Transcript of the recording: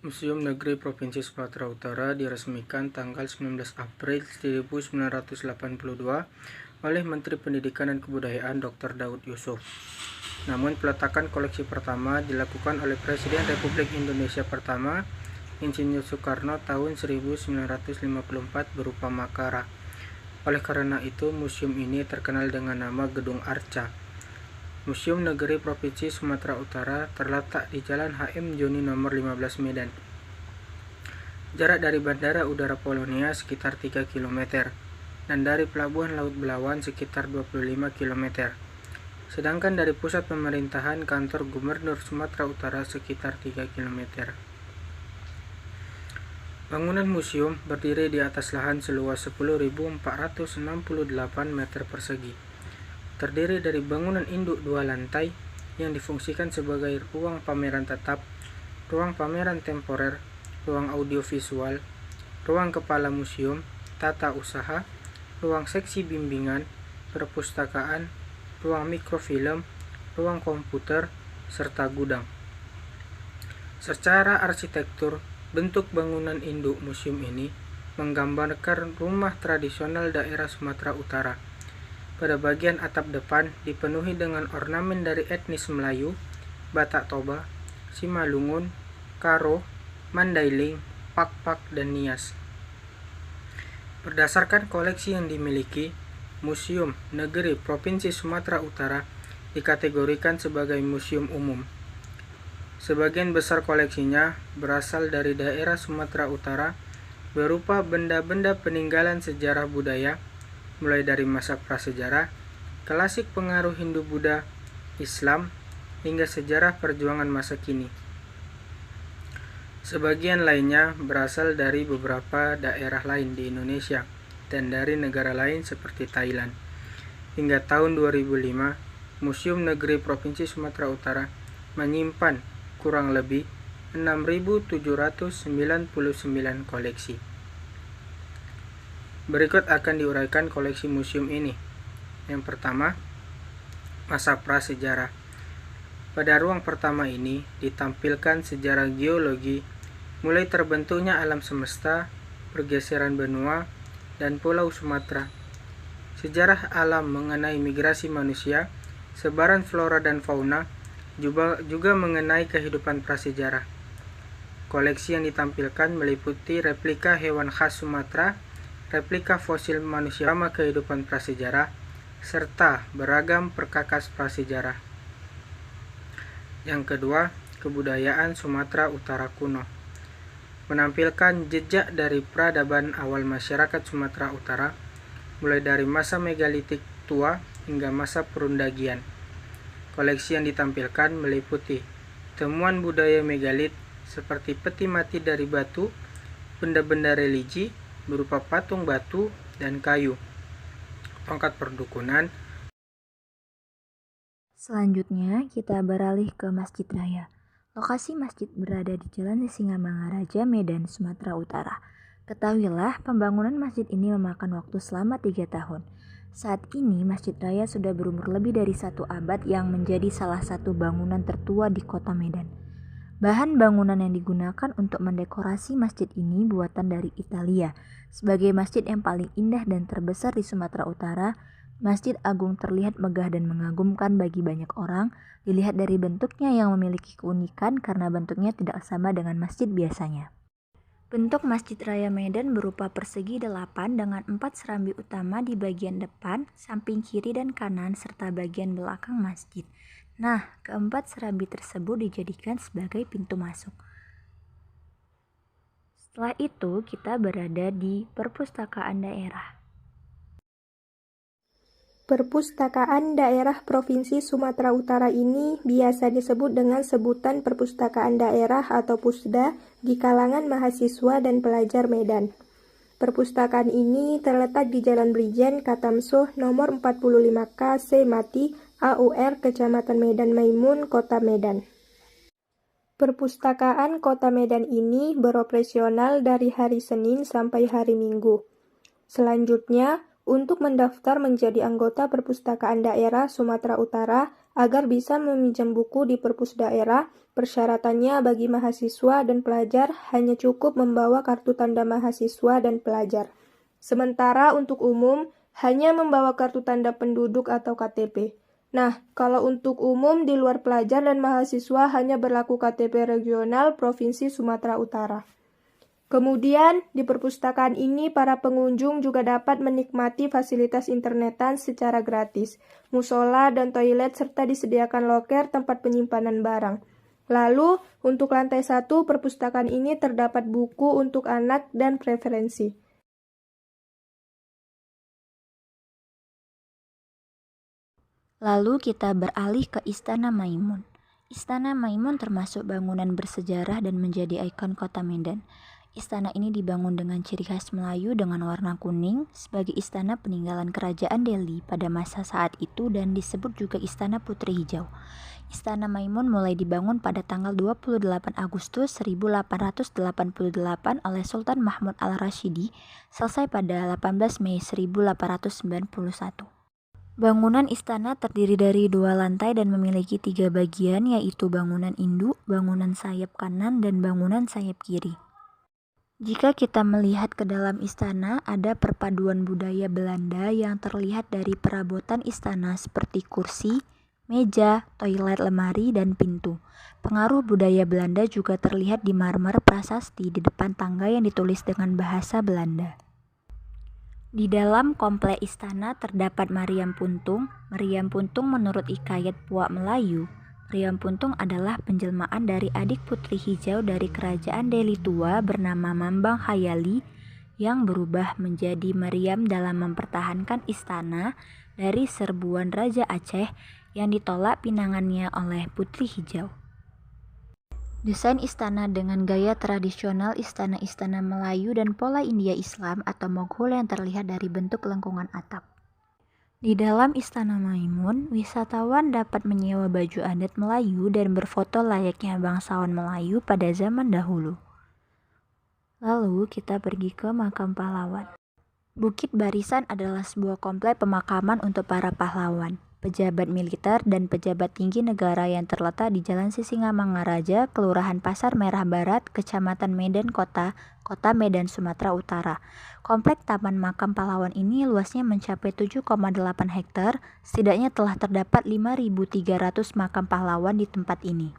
Museum Negeri Provinsi Sumatera Utara diresmikan tanggal 19 April 1982 oleh Menteri Pendidikan dan Kebudayaan Dr. Daud Yusuf. Namun peletakan koleksi pertama dilakukan oleh Presiden Republik Indonesia pertama, Insinyur Soekarno tahun 1954 berupa makara. Oleh karena itu, museum ini terkenal dengan nama Gedung Arca. Museum Negeri Provinsi Sumatera Utara terletak di Jalan HM Joni nomor 15 Medan. Jarak dari Bandara Udara Polonia sekitar 3 km dan dari Pelabuhan Laut Belawan sekitar 25 km. Sedangkan dari pusat pemerintahan kantor Gubernur Sumatera Utara sekitar 3 km. Bangunan museum berdiri di atas lahan seluas 10.468 meter persegi. Terdiri dari bangunan induk 2 lantai yang difungsikan sebagai ruang pameran tetap, ruang pameran temporer, ruang audiovisual, ruang kepala museum, tata usaha, ruang seksi bimbingan, perpustakaan, ruang mikrofilm, ruang komputer, serta gudang. Secara arsitektur, bentuk bangunan induk museum ini menggambarkan rumah tradisional daerah Sumatera Utara. Pada bagian atap depan dipenuhi dengan ornamen dari etnis Melayu, Batak Toba, Simalungun, Karo, Mandailing, Pak-Pak, dan Nias. Berdasarkan koleksi yang dimiliki, Museum Negeri Provinsi Sumatera Utara dikategorikan sebagai museum umum. Sebagian besar koleksinya berasal dari daerah Sumatera Utara berupa benda-benda peninggalan sejarah budaya, mulai dari masa prasejarah, klasik pengaruh Hindu-Buddha, Islam, hingga sejarah perjuangan masa kini. Sebagian lainnya berasal dari beberapa daerah lain di Indonesia dan dari negara lain seperti Thailand. Hingga tahun 2005, Museum Negeri Provinsi Sumatera Utara menyimpan kurang lebih 6.799 koleksi. Berikut akan diuraikan koleksi museum ini. Yang pertama, masa prasejarah. Pada ruang pertama ini ditampilkan sejarah geologi, mulai terbentuknya alam semesta, pergeseran benua, dan Pulau Sumatera. Sejarah alam mengenai migrasi manusia, sebaran flora dan fauna, juga mengenai kehidupan prasejarah. Koleksi yang ditampilkan meliputi replika hewan khas Sumatera, replika fosil manusia lama kehidupan prasejarah, serta beragam perkakas prasejarah. Yang kedua, kebudayaan Sumatera Utara kuno. Menampilkan jejak dari peradaban awal masyarakat Sumatera Utara, mulai dari masa megalitik tua hingga masa perundagian. Koleksi yang ditampilkan meliputi temuan budaya megalit seperti peti mati dari batu, benda-benda religi berupa patung batu dan kayu, tongkat perdukunan. Selanjutnya, kita beralih ke Masjid Raya. Lokasi masjid berada di Jalan Singamangaraja, Medan, Sumatera Utara. Ketahuilah, pembangunan masjid ini memakan waktu selama 3 tahun. Saat ini, Masjid Raya sudah berumur lebih dari 1 abad yang menjadi salah satu bangunan tertua di kota Medan. Bahan bangunan yang digunakan untuk mendekorasi masjid ini buatan dari Italia. Sebagai masjid yang paling indah dan terbesar di Sumatera Utara, Masjid Agung terlihat megah dan mengagumkan bagi banyak orang, dilihat dari bentuknya yang memiliki keunikan karena bentuknya tidak sama dengan masjid biasanya. Bentuk Masjid Raya Medan berupa persegi 8 dengan 4 serambi utama di bagian depan, samping kiri dan kanan, serta bagian belakang masjid. Nah, keempat serambi tersebut dijadikan sebagai pintu masuk. Setelah itu, kita berada di Perpustakaan Daerah. Perpustakaan Daerah Provinsi Sumatera Utara ini biasa disebut dengan sebutan Perpustakaan Daerah atau Pusda di kalangan mahasiswa dan pelajar Medan. Perpustakaan ini terletak di Jalan Brijen, Katamso, nomor 45K C Mati, AUR, Kecamatan Medan Maimun, Kota Medan. Perpustakaan Kota Medan ini beroperasional dari hari Senin sampai hari Minggu. Selanjutnya, untuk mendaftar menjadi anggota Perpustakaan Daerah Sumatera Utara, agar bisa meminjam buku di perpus daerah. Persyaratannya bagi mahasiswa dan pelajar hanya cukup membawa kartu tanda mahasiswa dan pelajar. Sementara untuk umum, hanya membawa kartu tanda penduduk atau KTP. Nah, kalau untuk umum di luar pelajar dan mahasiswa hanya berlaku KTP regional Provinsi Sumatera Utara. Kemudian, di perpustakaan ini para pengunjung juga dapat menikmati fasilitas internetan secara gratis, musola dan toilet serta disediakan loker tempat penyimpanan barang. Lalu, untuk lantai 1 perpustakaan ini terdapat buku untuk anak dan preferensi. Lalu kita beralih ke Istana Maimun. Istana Maimun termasuk bangunan bersejarah dan menjadi ikon kota Medan. Istana ini dibangun dengan ciri khas Melayu dengan warna kuning sebagai istana peninggalan Kerajaan Delhi pada masa saat itu dan disebut juga Istana Putri Hijau. Istana Maimun mulai dibangun pada tanggal 28 Agustus 1888 oleh Sultan Mahmud al-Rashidi, selesai pada 18 Mei 1891. Bangunan istana terdiri dari 2 lantai dan memiliki 3 bagian, yaitu bangunan induk, bangunan sayap kanan, dan bangunan sayap kiri. Jika kita melihat ke dalam istana, ada perpaduan budaya Belanda yang terlihat dari perabotan istana seperti kursi, meja, toilet, lemari, dan pintu. Pengaruh budaya Belanda juga terlihat di marmer prasasti di depan tangga yang ditulis dengan bahasa Belanda. Di dalam komplek istana terdapat Meriam Puntung. Meriam Puntung menurut Hikayat Puak Melayu, Meriam Puntung adalah penjelmaan dari adik Putri Hijau dari Kerajaan Delhi tua bernama Mambang Hayali yang berubah menjadi Meriam dalam mempertahankan istana dari serbuan Raja Aceh yang ditolak pinangannya oleh Putri Hijau. Desain istana dengan gaya tradisional istana-istana Melayu dan pola India Islam atau Moghul yang terlihat dari bentuk lengkungan atap. Di dalam Istana Maimun, wisatawan dapat menyewa baju adat Melayu dan berfoto layaknya bangsawan Melayu pada zaman dahulu. Lalu kita pergi ke Makam Pahlawan. Bukit Barisan adalah sebuah komplek pemakaman untuk para pahlawan, pejabat militer, dan pejabat tinggi negara yang terletak di Jalan Sisingamangaraja, Kelurahan Pasar Merah Barat, Kecamatan Medan Kota, Kota Medan, Sumatera Utara. Komplek Taman Makam Pahlawan ini luasnya mencapai 7,8 hektar, setidaknya telah terdapat 5.300 makam pahlawan di tempat ini.